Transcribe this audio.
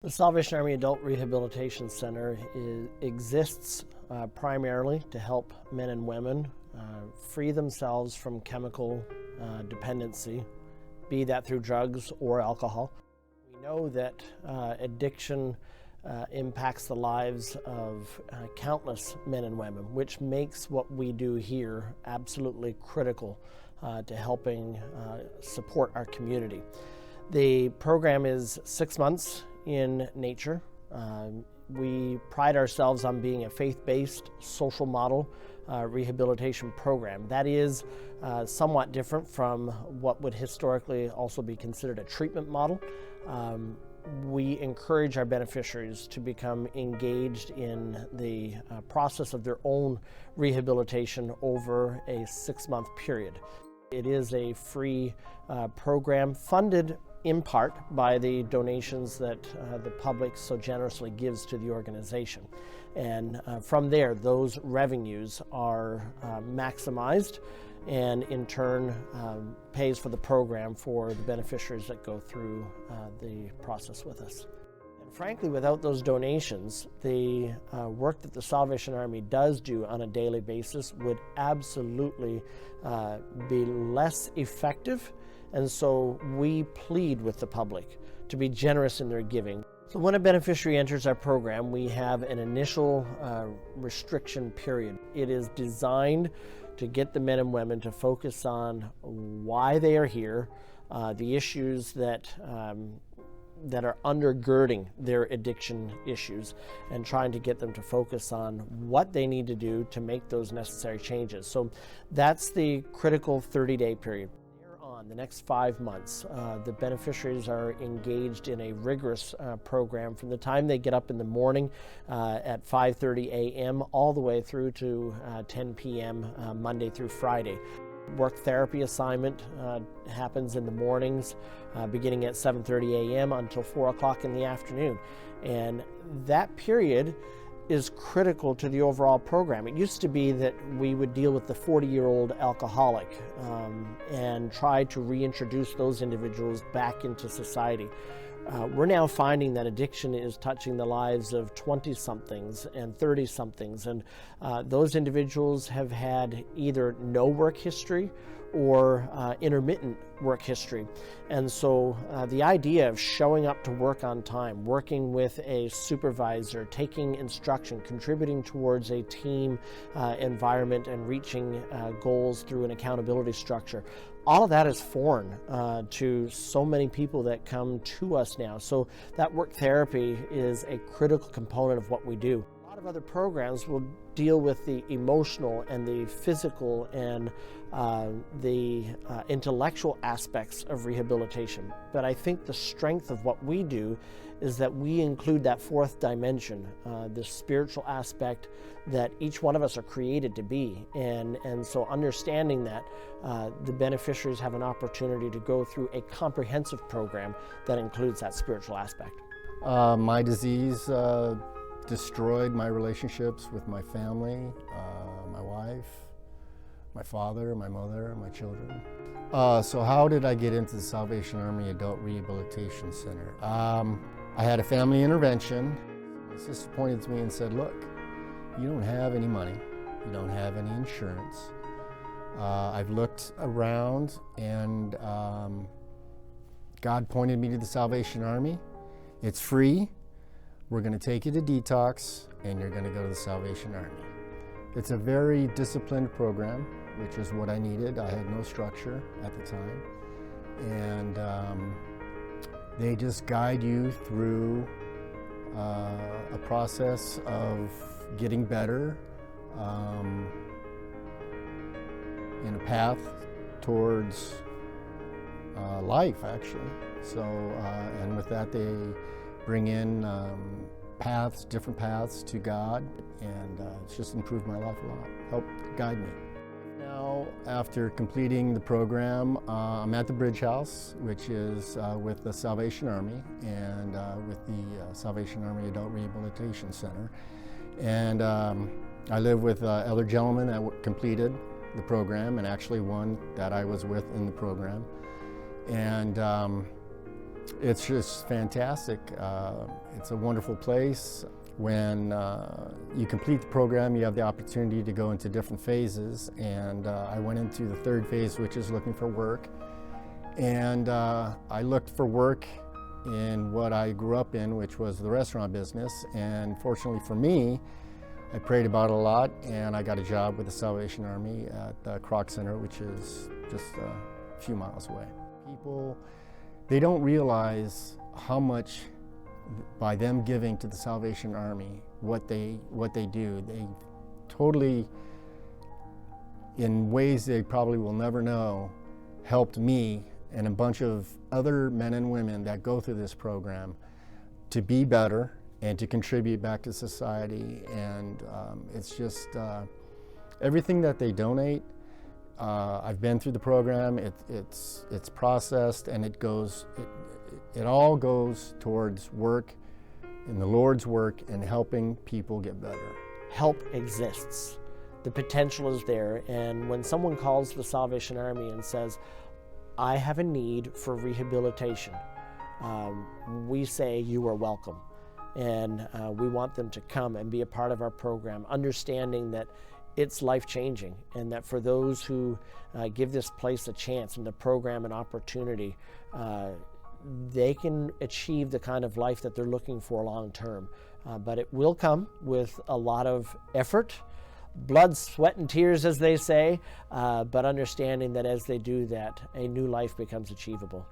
The Salvation Army Adult Rehabilitation Center exists primarily to help men and women free themselves from chemical dependency, be that through drugs or alcohol. We know that addiction impacts the lives of countless men and women, which makes what we do here absolutely critical to helping support our community. The program is 6 months in nature. We pride ourselves on being a faith-based social model rehabilitation program. That is somewhat different from what would historically also be considered a treatment model. We encourage our beneficiaries to become engaged in the process of their own rehabilitation over a 6-month period. It is a free program funded in part by the donations that the public so generously gives to the organization. And from there, those revenues are maximized and in turn pays for the program for the beneficiaries that go through the process with us. And frankly, without those donations, the work that the Salvation Army does do on a daily basis would absolutely be less effective. And so we plead with the public to be generous in their giving. So when a beneficiary enters our program, we have an initial restriction period. It is designed to get the men and women to focus on why they are here, the issues that are undergirding their addiction issues, and trying to get them to focus on what they need to do to make those necessary changes. So that's the critical 30-day period. The next 5 months, the beneficiaries are engaged in a rigorous program from the time they get up in the morning at 5:30 a.m. all the way through to 10 p.m. Monday through Friday. Work therapy assignment happens in the mornings beginning at 7:30 a.m. until 4 o'clock in the afternoon. And that period is critical to the overall program. It used to be that we would deal with the 40-year-old alcoholic and try to reintroduce those individuals back into society. We're now finding that addiction is touching the lives of 20-somethings and 30-somethings, and those individuals have had either no work history or intermittent work history. And so the idea of showing up to work on time, working with a supervisor, taking instruction, contributing towards a team environment and reaching goals through an accountability structure, all of that is foreign to so many people that come to us now. So that work therapy is a critical component of what we do. A lot of other programs will deal with the emotional and the physical and the intellectual aspects of rehabilitation. But I think the strength of what we do is that we include that fourth dimension, the spiritual aspect that each one of us are created to be. And so understanding that the beneficiaries have an opportunity to go through a comprehensive program that includes that spiritual aspect. My disease destroyed my relationships with my family, my wife, my father, my mother, my children. So how did I get into the Salvation Army Adult Rehabilitation Center? I had a family intervention. My sister pointed to me and said, look, you don't have any money, you don't have any insurance. I've looked around and God pointed me to the Salvation Army. It's free. We're going to take you to detox and you're going to go to the Salvation Army. It's a very disciplined program, which is what I needed. I had no structure at the time. And they just guide you through a process of getting better in a path towards life, actually. So, and with that, they bring in different paths to God, and it's just improved my life a lot, helped guide me. Now, after completing the program, I'm at the Bridge House, which is with the Salvation Army and with the Salvation Army Adult Rehabilitation Center. And I live with other gentlemen that completed the program, and actually one that I was with in the program. And It's just fantastic. It's a wonderful place. When you complete the program, you have the opportunity to go into different phases, and I went into the third phase, which is looking for work. And I looked for work in what I grew up in, which was the restaurant business. And fortunately for me, I prayed about it a lot, and I got a job with the Salvation Army at the Kroc Center, which is just a few miles away. People, they don't realize how much, by them giving to the Salvation Army, what they do. They totally, in ways they probably will never know, helped me and a bunch of other men and women that go through this program to be better and to contribute back to society. And it's just everything that they donate. I've been through the program. It's processed, and it all goes towards work, in the Lord's work, and helping people get better. Help exists. The potential is there, and when someone calls the Salvation Army and says, I have a need for rehabilitation, we say you are welcome. And we want them to come and be a part of our program, understanding that it's life-changing, and that for those who give this place a chance and the program an opportunity, they can achieve the kind of life that they're looking for long-term. But it will come with a lot of effort, blood, sweat, and tears, as they say, but understanding that as they do that, a new life becomes achievable.